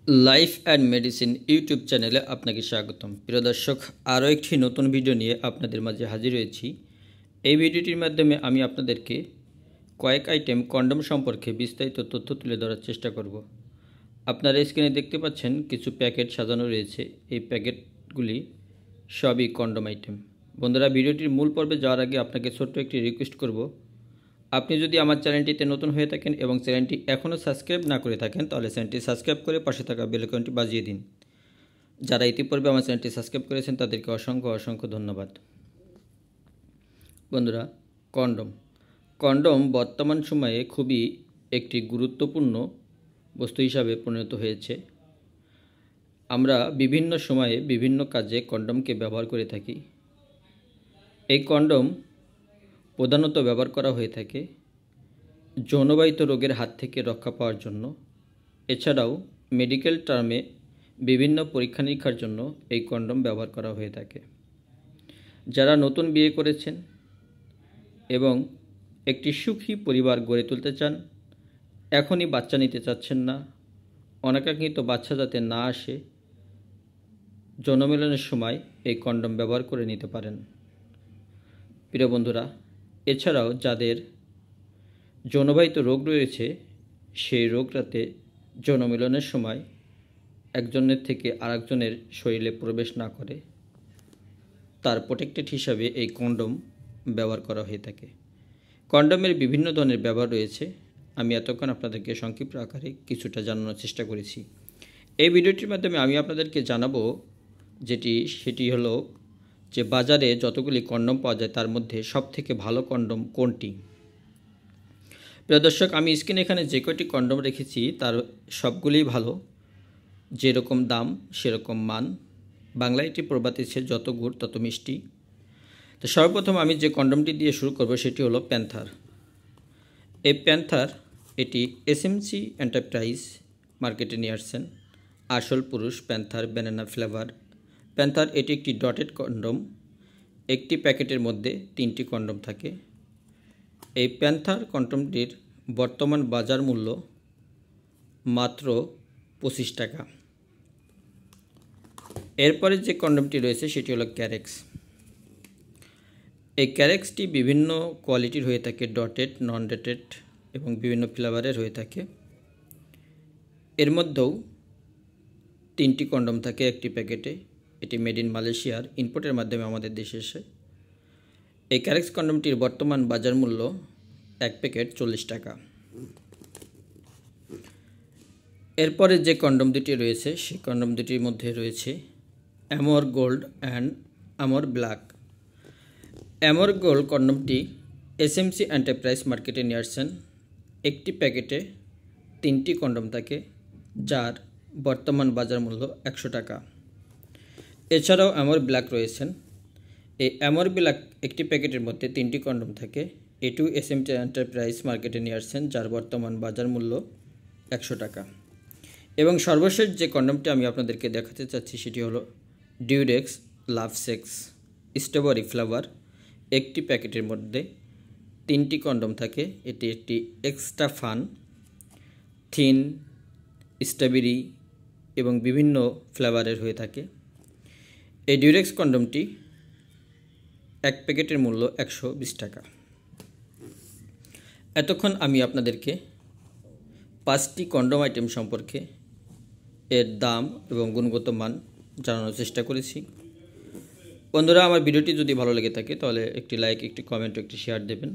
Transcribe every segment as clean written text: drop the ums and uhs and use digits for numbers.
Life and medicine YouTube চ্যানেলে আপনাকে স্বাগতম। প্রিয় দর্শক, আরও একটি নতুন ভিডিও নিয়ে আপনাদের মাঝে হাজির হয়েছি। এই ভিডিওটির মাধ্যমে আমি আপনাদেরকে কয়েক আইটেম কন্ডম সম্পর্কে বিস্তারিত তথ্য তুলে ধরার চেষ্টা করব। আপনারা স্ক্রিনে দেখতে পাচ্ছেন কিছু প্যাকেট সাজানো রয়েছে। এই প্যাকেটগুলি সবই কন্ডম আইটেম। বন্ধুরা, ভিডিওটির মূল পর্বে যাওয়ার আগে আপনাকে ছোট্ট একটি রিকোয়েস্ট করব। আপনি যদি আমার চ্যানেলটিতে নতুন হয়ে থাকেন এবং চ্যানেলটি এখনও সাবস্ক্রাইব না করে থাকেন, তাহলে চ্যানেলটি সাবস্ক্রাইব করে পাশে থাকা বেল আইকনটি বাজিয়ে দিন। যারা ইতিপূর্বে আমার চ্যানেলটি সাবস্ক্রাইব করেছেন তাদেরকে অসংখ্য ধন্যবাদ। বন্ধুরা, কন্ডম বর্তমান সময়ে খুবই একটি গুরুত্বপূর্ণ বস্তু হিসাবে পরিণত হয়েছে। আমরা বিভিন্ন সময়ে বিভিন্ন কাজে কন্ডমকে ব্যবহার করে থাকি। এই কন্ডম প্রধানত ব্যবহার করা হয়ে থাকে যৌনবাহিত রোগের হাত থেকে রক্ষা পাওয়ার জন্য। এছাড়াও মেডিকেল টার্মে বিভিন্ন পরীক্ষা নিরীক্ষার জন্য এই কন্ডম ব্যবহার করা হয়ে থাকে। যারা নতুন বিয়ে করেছেন এবং একটি সুখী পরিবার গড়ে তুলতে চান, এখনই বাচ্চা নিতে চাচ্ছেন না, অনাকাঙ্ক্ষিত বাচ্চা যাতে না আসে, যৌনমিলনের সময় এই কন্ডম ব্যবহার করে নিতে পারেন। প্রিয় বন্ধুরা, এছাড়াও যাদের যৌনবাহিত রোগ রয়েছে, সেই রোগটাতে যৌনমিলনের সময় একজনের থেকে আরেকজনের শরীরে প্রবেশ না করে, তার প্রোটেক্টেড হিসাবে এই কন্ডম ব্যবহার করা হয়ে থাকে। কন্ডমের বিভিন্ন ধরনের ব্যবহার রয়েছে। আমি এতক্ষণ আপনাদেরকে সংক্ষিপ্ত আকারে কিছুটা জানানোর চেষ্টা করেছি। এই ভিডিওটির মাধ্যমে আমি আপনাদেরকে জানাবো সেটি হলো যে বাজারে যতগুলি কন্ডম পাওয়া যায় তার মধ্যে সবথেকে ভালো কন্ডম কোনটি। প্রিয় দর্শক, আমি স্ক্রিনে এখানে যে কয়টি কন্ডম রেখেছি তার সবগুলিই ভালো। যেরকম দাম সেরকম মান। বাংলায় একটি প্রবাদ আছে, যত গুড় তত মিষ্টি। তো সর্বপ্রথম আমি যে কন্ডমটি দিয়ে শুরু করব সেটি হলো প্যান্থার। এই প্যান্থার এটি এসএমসি এন্টারপ্রাইজ মার্কেটে নিয়ে আসছেন। আসল পুরুষ প্যান্থার ব্যানানা ফ্লেভার। প্যান্থার এটি একটি ডটেড কন্ডম। একটি প্যাকেটের মধ্যে 3টি কন্ডম থাকে। এই প্যান্থার কন্ডমটির বর্তমান বাজার মূল্য মাত্র 25 টাকা। এরপরে যে কন্ডমটি রয়েছে সেটি হলো ক্যারেক্স। এই ক্যারেক্সটি বিভিন্ন কোয়ালিটির হয়ে থাকে, ডটেড, নন ডটেড এবং বিভিন্ন ফ্লেভারের হয়ে থাকে। এর মধ্যেও 3টি কন্ডম থাকে একটি প্যাকেটে। এটি মেড ইন মালয়েশিয়ার, ইম্পোর্টের মাধ্যমে আমাদের দেশে এসে। এই ক্যারেক্স কন্ডমটির বর্তমান বাজার মূল্য এক প্যাকেট 40 টাকা। এরপরে যে কন্ডম দুটি রয়েছে সেই কন্ডম দুটির মধ্যে রয়েছে Amor Gold and Amor Black. Amor Gold কন্ডমটি এসএমসি এন্টারপ্রাইজ মার্কেটে নিয়ে আসছেন। একটি প্যাকেটে 3টি কন্ডম থাকে, যার বর্তমান বাজার মূল্য 100 টাকা। এছাড়াও অ্যামোর ব্ল্যাক রয়েছেন। এই অ্যামোর ব্ল্যাক একটি প্যাকেটের মধ্যে 3টি কন্ডম থাকে। এটিও এসএমসি এন্টারপ্রাইজ মার্কেটে নিয়ে আসছেন, যার বর্তমান বাজার মূল্য 100 টাকা। এবং সর্বশেষ যে কন্ডমটি আমি আপনাদেরকে দেখাতে চাচ্ছি সেটি হলো ডিউরেক্স লাভ সেক্স স্ট্রবেরি ফ্লেভার। একটি প্যাকেটের মধ্যে 3টি কন্ডম থাকে। এটি একটি এক্সট্রা ফান, থিন, স্ট্রবেরি এবং বিভিন্ন ফ্লেভারের হয়ে থাকে। এই ডিউরেক্স কন্ডমটি এক প্যাকেটের মূল্য 120 টাকা। এতক্ষণ আমি আপনাদেরকে 5টি কন্ডম আইটেম সম্পর্কে এর দাম এবং গুণগত মান জানানোর চেষ্টা করেছি। বন্ধুরা, আমার ভিডিওটি যদি ভালো লেগে থাকে তাহলে একটি লাইক, একটি কমেন্ট, একটি শেয়ার দেবেন।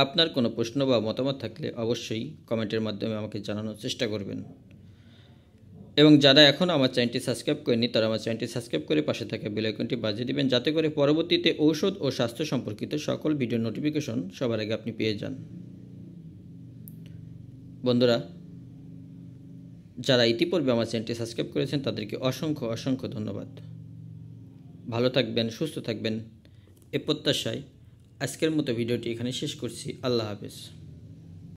আপনার কোনো প্রশ্ন বা মতামত থাকলে অবশ্যই কমেন্টের মাধ্যমে আমাকে জানানোর চেষ্টা করবেন। এবং যারা এখনও আমার চ্যানেলটি সাবস্ক্রাইব করেনি তারা আমার চ্যানেলটি সাবস্ক্রাইব করে পাশে থাকা বেল আইকনটি বাজিয়ে দিবেন, যাতে করে পরবর্তীতে ঔষধ ও স্বাস্থ্য সম্পর্কিত সকল ভিডিও নোটিফিকেশন সবার আগে আপনি পেয়ে যান। বন্ধুরা, যারা ইতিপূর্বে আমার চ্যানেলটি সাবস্ক্রাইব করেছেন তাদেরকে অসংখ্য ধন্যবাদ। ভালো থাকবেন, সুস্থ থাকবেন, এ প্রত্যাশায় আজকের মতো ভিডিওটি এখানে শেষ করছি। আল্লাহ হাফেজ।